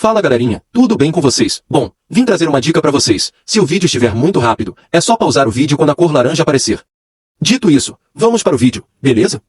Fala galerinha, tudo bem com vocês? Bom, vim trazer uma dica pra vocês. Se o vídeo estiver muito rápido, é só pausar o vídeo quando a cor laranja aparecer. Dito isso, vamos para o vídeo, beleza?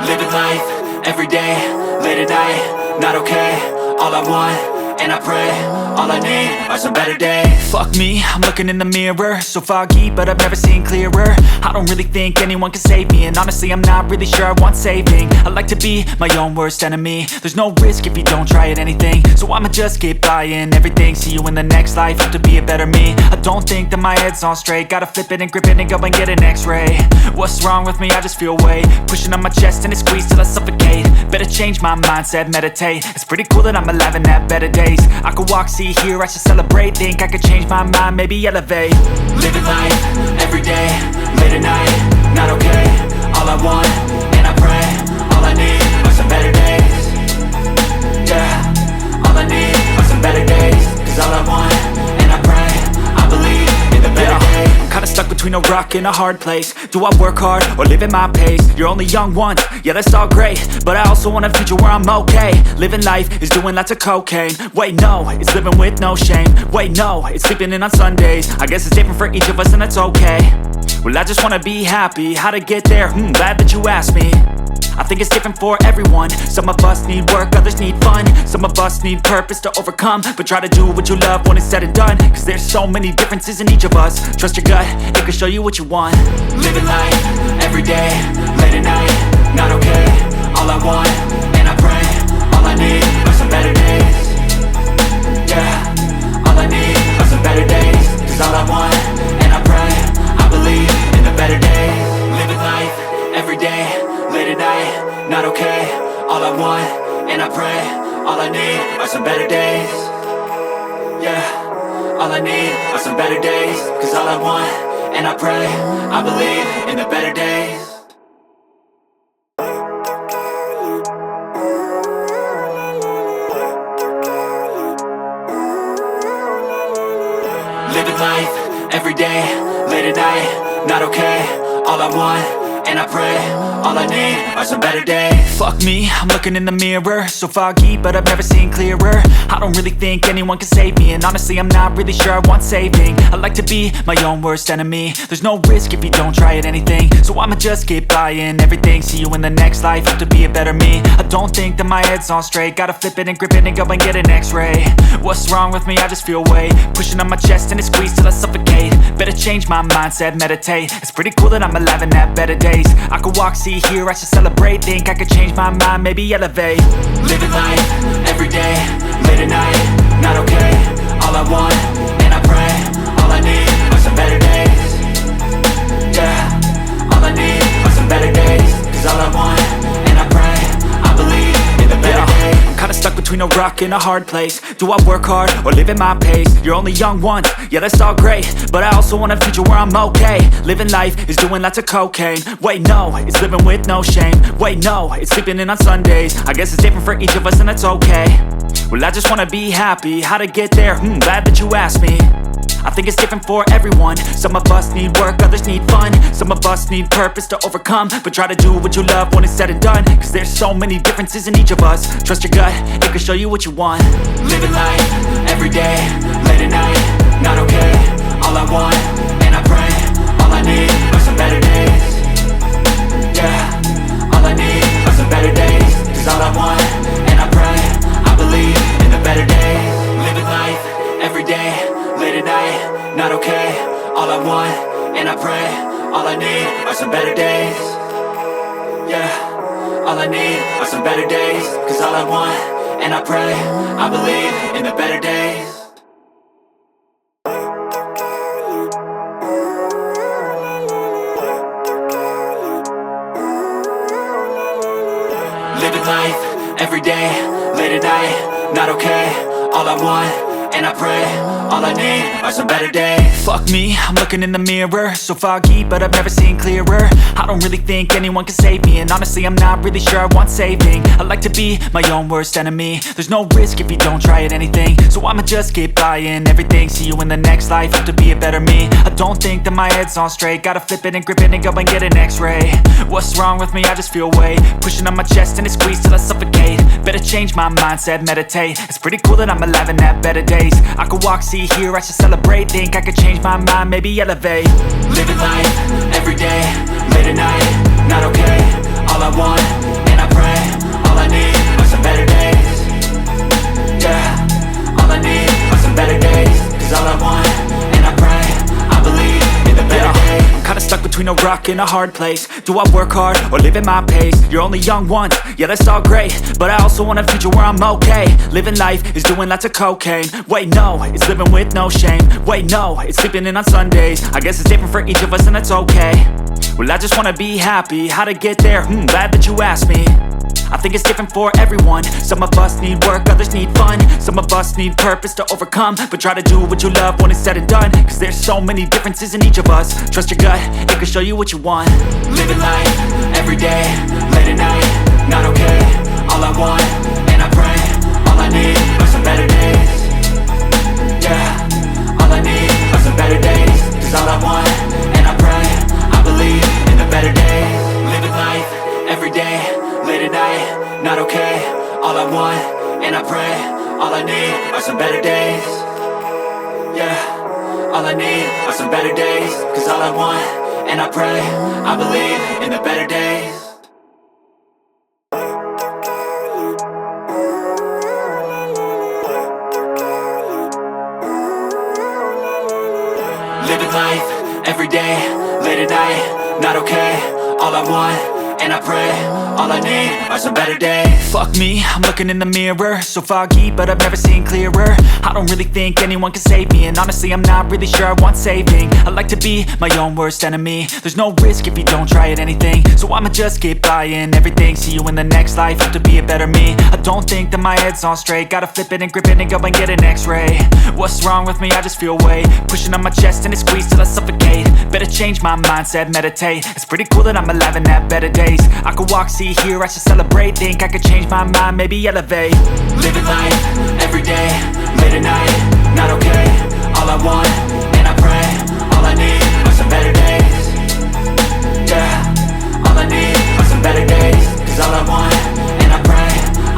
Living life, every day, late at night, not okay. All I want, and I pray, all I need are some better days. Fuck me, I'm looking in the mirror, so foggy, but I've never seen clearer. I don't really think anyone can save me, and honestly I'm not really sure I want saving. I like to be my own worst enemy. There's no risk if you don't try at anything, so I'ma just keep buying everything. See you in the next life, have to be a better me. I don't think that my head's on straight, gotta flip it and grip it and go and get an x-ray. What's wrong with me? I just feel weight pushing on my chest and it squeezes till I suffocate. Better change my mindset, meditate. It's pretty cool that I'm alive and have better days. I could walk, see, hear, I should celebrate. Think I could change my mind, maybe elevate. Living life, every day, late at night, not okay. All I want, and I pray, all I need are some better days. Yeah, all I need are some better days. Cause all I want, and I pray, I believe in the better days. I'm kinda stuck between a rock and a hard place. Do I work hard or live at my pace? You're only young once, yeah that's all great, but I also want a future where I'm okay. Living life is doing lots of cocaine. Wait no, it's living with no shame. Wait no, it's sleeping in on Sundays. I guess it's different for each of us and that's okay. Well I just wanna be happy, how to get there? Glad that you asked me. I think it's different for everyone. Some of us need work, others need fun. Some of us need purpose to overcome. But try to do what you love when it's said and done. Cause there's so many differences in each of us. Trust your gut, it can show you what you want. Living life, every day, late at night, not okay. All I want, and I pray, all I need are some better days. Yeah, all I need are some better days. Cause all I want, and I pray, I believe in the better days. Living life, every day, late at night, not okay. All I want, and I pray, all I need are some better days. Yeah, all I need are some better days. Cause all I want, and I pray, I believe in the better days. Living life, every day, late at night, not okay. All I want, and I pray, all I need are some better days. Fuck me, I'm looking in the mirror, so foggy, but I've never seen clearer. I don't really think anyone can save me, and honestly I'm not really sure I want saving. I like to be my own worst enemy. There's no risk if you don't try at anything, so I'ma just keep buying everything. See you in the next life, have to be a better me. I don't think that my head's on straight, gotta flip it and grip it and go and get an x-ray. What's wrong with me? I just feel weight pushing on my chest and it squeezes till I suffocate. Better change my mindset, meditate. It's pretty cool that I'm alive and have better days. I could walk, see, hear, I should celebrate. Think I could change my mind, maybe elevate. Living life, every day, late at night, not okay. All I want, and I pray, all I need are some better days. Yeah, all I need are some better days. Cause all I want, and I pray, I believe in the better days. I'm kinda stuck between a rock and a hard place. Do I work hard or live at my pace? You're only young once, yeah that's all great, but I also want a future where I'm okay. Living life is doing lots of cocaine. Wait no, it's living with no shame. Wait no, it's sleeping in on Sundays. I guess it's different for each of us and that's okay. Well I just wanna be happy, how to get there? Glad that you asked me. I think it's different for everyone. Some of us need work, others need fun. Some of us need purpose to overcome. But try to do what you love when it's said and done. Cause there's so many differences in each of us. Trust your gut, it can show you what you want. Living life, every day, late at night, not okay. All I want, and I pray, all I need are some better days. Yeah, all I need are some better days. Cause all I want, and I pray, I believe in the better days. Living life, every day, late at night, not okay. All I want, and I pray, all I need are some better days. Yeah, all I need are some better days. Cause all I want, and I pray, I believe in the better days. Living life, every day, late at night, not okay. All I want, and I pray, all I need are some better days. Fuck me, I'm looking in the mirror, so foggy, but I've never seen clearer. I don't really think anyone can save me, and honestly I'm not really sure I want saving. I like to be my own worst enemy. There's no risk if you don't try at anything, so I'ma just keep buying everything. See you in the next life, have to be a better me. I don't think that my head's on straight, gotta flip it and grip it and go and get an x-ray. What's wrong with me? I just feel weight pushing on my chest and it squeezes till I suffocate. Better change my mindset, meditate. It's pretty cool that I'm alive and have better days. I could walk, see, hear, I should celebrate. Think I could change my mind, maybe elevate. Living life, everyday, late at night, not okay. All I want, and I pray, all I need are some better days. Yeah, all I need are some better days. Cause all I want, and I pray, I believe in the better days. I'm kinda stuck between a rock and a hard place. Do I work hard or live at my pace? You're only young once, yeah that's all great, but I also want a future where I'm okay. Living life is doing lots of cocaine. Wait no, it's living with no shame. Wait no, it's sleeping in on Sundays. I guess it's different for each of us and that's okay. Well I just wanna be happy, how to get there? Glad that you asked me. I think it's different for everyone. Some of us need work, others need fun. Some of us need purpose to overcome. But try to do what you love when it's said and done. Cause there's so many differences in each of us. Trust your gut, it can show you what you want. Living life, everyday, late at night, not okay. All I want, and I pray, all I need are some better days. Yeah, all I need are some better days. Cause all I want, and I pray, I believe in the better days. Living life, everyday, late at night, not okay. All I want, and I pray, all I need are some better days. Yeah, all I need are some better days. Cause all I want, and I pray, I believe in the better days. Living life, everyday, late at night, not okay. All I want, and I pray, all I need are some better days. Fuck me, I'm looking in the mirror, so foggy, but I've never seen clearer. I don't really think anyone can save me, and honestly I'm not really sure I want saving. I like to be my own worst enemy. There's no risk if you don't try at anything, so I'ma just keep buying everything. See you in the next life, have to be a better me. I don't think that my head's on straight, gotta flip it and grip it and go and get an x-ray. What's wrong with me? I just feel weight pushing on my chest and it squeezes till I suffocate. Better change my mindset, meditate. It's pretty cool that I'm alive and have better days. I could walk, see, hear, I should celebrate. Think I could change my mind, maybe elevate. Living life, everyday, late at night, not okay. All I want, and I pray, all I need are some better days. Yeah, all I need are some better days. Cause all I want, and I pray,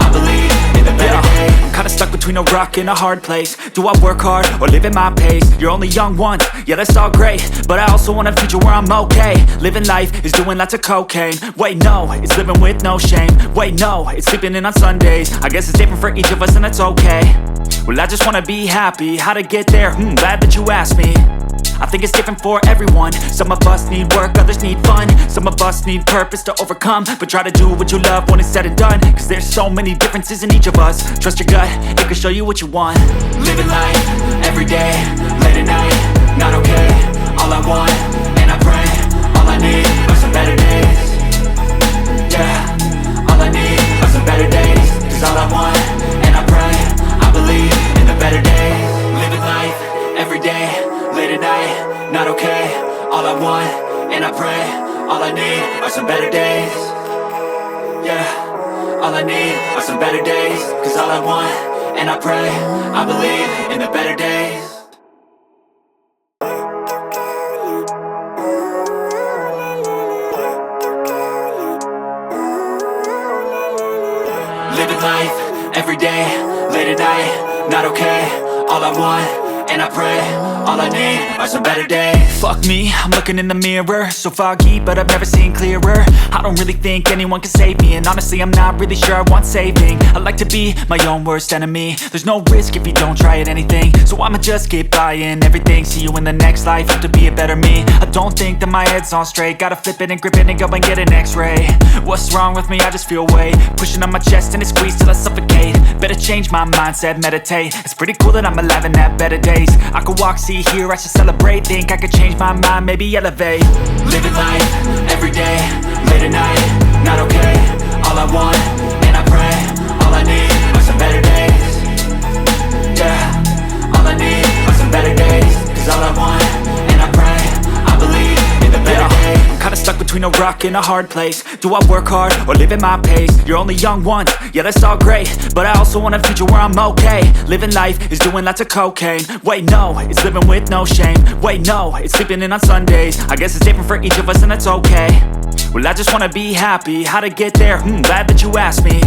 I believe in the better days. I'm kinda stuck between a rock and a hard place. Do I work hard or live at my pace? You're only young once, yeah that's all great, but I also want a future where I'm okay. Living life is doing lots of cocaine. Wait no, it's living with no shame. Wait no, it's sleeping in on Sundays. I guess it's different for each of us and that's okay. Well I just wanna be happy, how to get there? Glad that you asked me. I think it's different for everyone. Some of us need work, others need fun. Some of us need purpose to overcome. But try to do what you love when it's said and done. Cause there's so many differences in each of us. Trust your gut, it can show you what you want. Living life, everyday, late at night, not okay. All I want, and I pray, all I need are some better days. Yeah, all I need are some better days. Cause all I want, and I pray, I believe in the better days. Living life, everyday, late at night, not okay. All I want, and I pray, all I need are some better days. Yeah, all I need are some better days. Cause all I want, and I pray, I believe in the better days. Living life, everyday, late at night, not okay. All I want, and I pray, all I need are some better days. Fuck me, I'm looking in the mirror, so foggy, but I've never seen clearer. I don't really think anyone can save me, and honestly I'm not really sure I want saving. I like to be my own worst enemy. There's no risk if you don't try at anything, so I'ma just keep buying everything. See you in the next life, have to be a better me. I don't think that my head's on straight, gotta flip it and grip it and go and get an x-ray. What's wrong with me? I just feel weight pushing on my chest and it squeezes till I suffocate. Better change my mindset, meditate. It's pretty cool that I'm alive and have better days. I could walk, see, hear, I should celebrate. Think I could change my mind, maybe elevate. Living life, everyday, late at night, not okay. All I want, and I pray, all I need are some better days. Yeah, all I need are some rock in a hard place. Do I work hard or live at my pace? You're only young once, yeah that's all great, but I also want a future where I'm okay. Living life is doing lots of cocaine. Wait no, it's living with no shame. Wait no, it's sleeping in on Sundays. I guess it's different for each of us and that's okay. Well I just wanna be happy, how to get there? Glad that you asked me.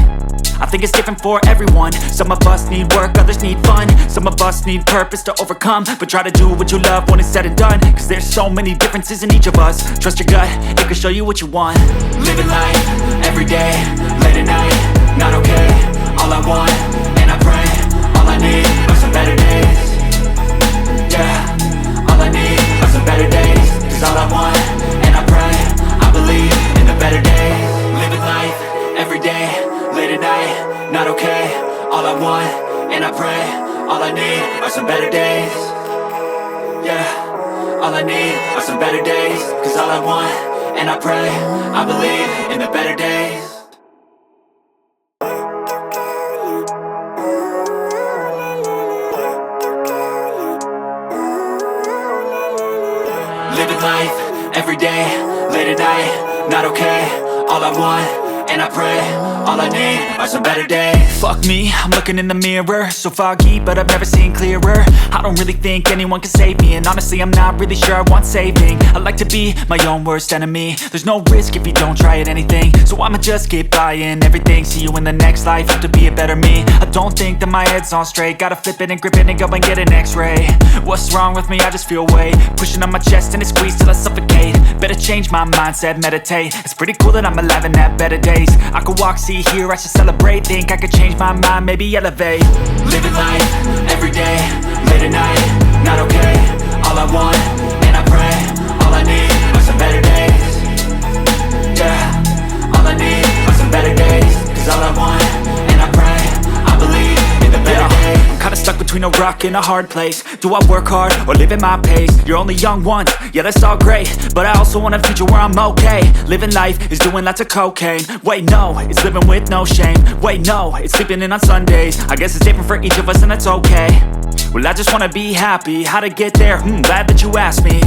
I think it's different for everyone. Some of us need work, others need fun. Some of us need purpose to overcome. But try to do what you love when it's said and done, cause there's so many differences in each of us. Trust your gut, it can show you what you want. Living life, everyday, late at night, not okay. All I want, and I pray, all I need are some better days. Yeah, all I need are some better days. Cause all I want, and I pray, I believe in the better days. Living life, everyday, late at night, not okay. All I want, and I pray, all I need are some better days. Yeah, all I need are some better days. Cause all I want, and I pray, I believe in the better days. Living life, everyday, late at night, not okay. All I want, and I pray, all I need are some better days. Fuck me, I'm looking in the mirror, so foggy, but I've never seen clearer. I don't really think anyone can save me, and honestly I'm not really sure I want saving. I like to be my own worst enemy. There's no risk if you don't try at anything, so I'ma just keep buying everything. See you in the next life, have to be a better me. I don't think that my head's on straight, gotta flip it and grip it and go and get an x-ray. What's wrong with me? I just feel weight pushing on my chest and it squeezes till I suffocate. Better change my mindset, meditate. It's pretty cool that I'm alive and have better days. I could walk, see, hear, I should celebrate. Think I could change my mind, maybe elevate. Living life, everyday, late at night, not okay. All I want, and I pray, all I need are some better days. Yeah, all I need are some better days. Cause all I want, and I pray, I believe in the better days. I'm kinda stuck between a rock and a hard place. Do I work hard or live at my pace? You're only young once, yeah that's all great, but I also want a future where I'm okay. Living life is doing lots of cocaine. Wait no, it's living with no shame. Wait no, it's sleeping in on Sundays. I guess it's different for each of us and that's okay. Well I just wanna be happy, how to get there? Glad that you asked me.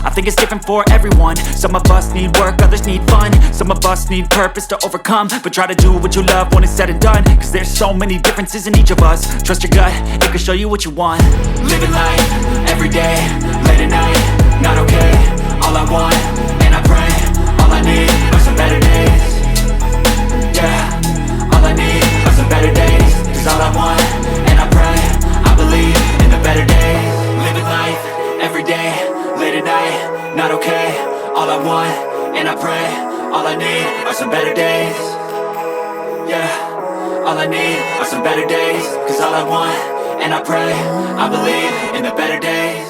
I think it's different for everyone. Some of us need work, others need fun. Some of us need purpose to overcome. But try to do what you love when it's said and done, cause there's so many differences in each of us. Trust your gut, it can show you what you want. Living life, everyday, late at night, not okay. All I want, and I pray, all I need are some better days. Yeah, all I need are some better days. Cause all I want, and I pray, I believe in the better days. Living life, everyday, late at night, not okay. All I want, and I pray, all I need are some better days. Yeah, all I need are some better days. Cause all I want, and I pray, I believe in the better days.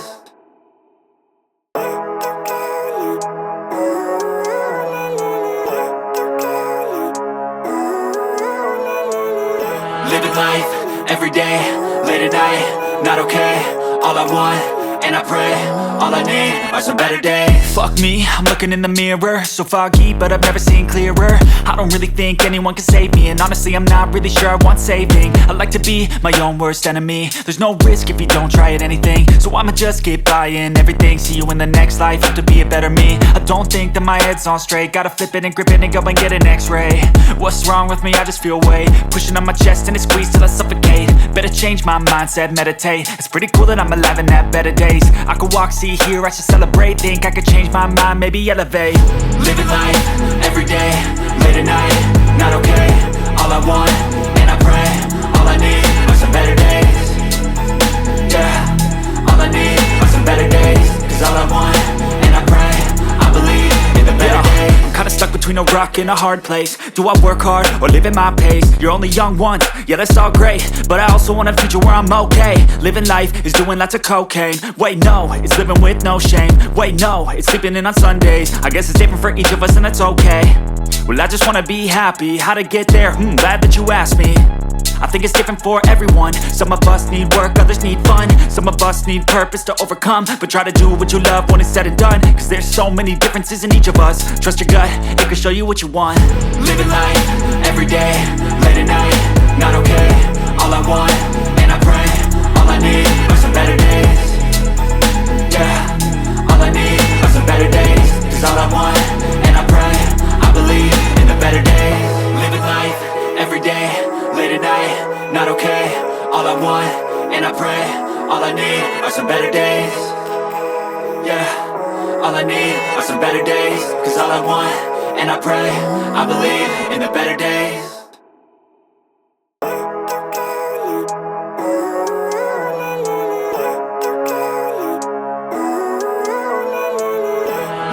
Living life, everyday, late at night, not okay. All I want, and I pray, all I need are some better days. Fuck me, I'm looking in the mirror, so foggy, but I've never seen clearer. I don't really think anyone can save me, and honestly I'm not really sure I want saving. I like to be my own worst enemy. There's no risk if you don't try at anything, so I'ma just keep buying everything. See you in the next life, have to be a better me. I don't think that my head's on straight, gotta flip it and grip it and go and get an x-ray. What's wrong with me? I just feel weight pushing on my chest and it squeezes till I suffocate. Better change my mindset, meditate. It's pretty cool that I'm alive and have better days. I could walk, see, hear, I should celebrate. Think I could change my mind, maybe elevate. Living life, everyday, late at night, not okay. All I want, and I pray, all I need are some better days. Yeah, all I need are some better days. Cause all I want, and I pray, I believe in the better days. I'm kinda stuck between a rock and a hard place. Do I work hard or live at my pace? You're only young once, yeah that's all great, but I also want a future where I'm okay. Living life is doing lots of cocaine. Wait no, it's living with no shame. Wait no, it's sleeping in on Sundays. I guess it's different for each of us and that's okay. Well I just wanna be happy, how to get there? Glad that you asked me. I think it's different for everyone. Some of us need work, others need fun. Some of us need purpose to overcome. But try to do what you love when it's said and done, cause there's so many differences in each of us. Trust your gut, it can show you what you want. Living life, everyday, late at night, not okay. All I want, and I pray, all I need are some better days. Yeah, all I need are some better days. Cause all I want, and I pray, pray. All I need are some better days. Yeah, all I need are some better days. Cause all I want, and I pray, I believe in the better days.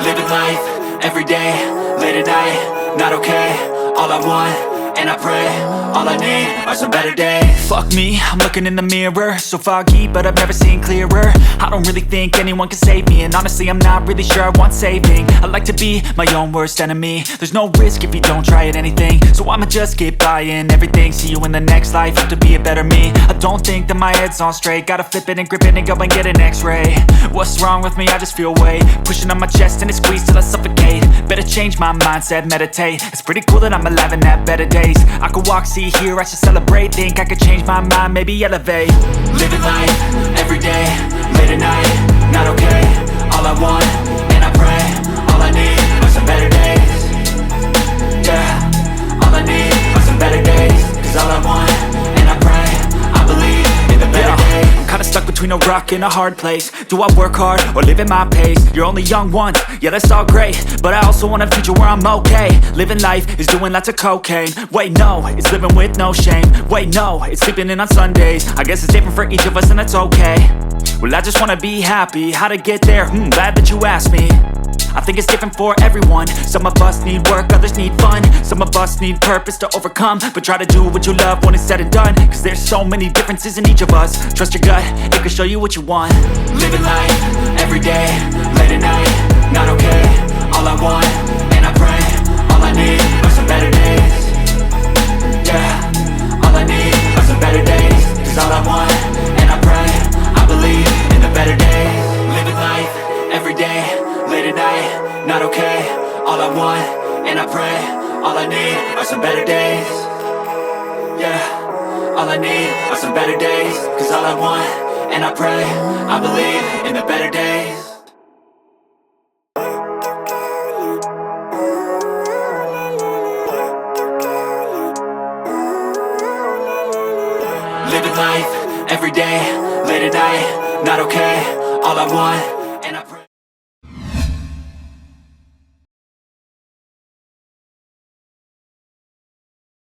Living life, everyday, late at night, not okay. All I want, and I pray, all I need are some better days. Fuck me, I'm looking in the mirror, so foggy, but I've never seen clearer. I don't really think anyone can save me, and honestly I'm not really sure I want saving. I like to be my own worst enemy. There's no risk if you don't try at anything, so I'ma just keep buying everything. See you in the next life, have to be a better me. I don't think that my head's on straight, gotta flip it and grip it and go and get an x-ray. What's wrong with me? I just feel weight pushing on my chest and it squeezes till I suffocate. Better change my mindset, meditate. It's pretty cool that I'm alive and have better days. I could walk, see, hear, I should celebrate. Think I could change my mind, maybe elevate. Living life, everyday, late at night, not okay. All I want, and I pray, all I need are some better days. Yeah, all I need are some better days. Cause all I want, and I pray, I believe in the better days. I'm kinda stuck between a rock and a hard place. Do I work hard or live at my pace? You're only young once, yeah that's all great, but I also want a future where I'm okay. Living life is doing lots of cocaine. Wait no, it's living with no shame. Wait no, it's sleeping in on Sundays. I guess it's different for each of us and that's okay. Well I just wanna be happy, how to get there? Glad that you asked me. I think it's different for everyone. Some of us need work, others need fun. Some of us need purpose to overcome. But try to do what you love when it's said and done. Cause there's so many differences in each of us. Trust your gut, it can show you what you want. Living life, everyday, late at night, not okay. All I want, and I pray, all I need are some better days. Yeah, all I need are some better days. Cause all I want, and I pray, I believe in the better days. Living life, everyday, late at night, not okay. All I want, and I pray, all I need are some better days. Yeah, all I need are some better days. Cause all I want, and I pray, I believe in the better days. Living life, everyday, late at night, not okay. All I want,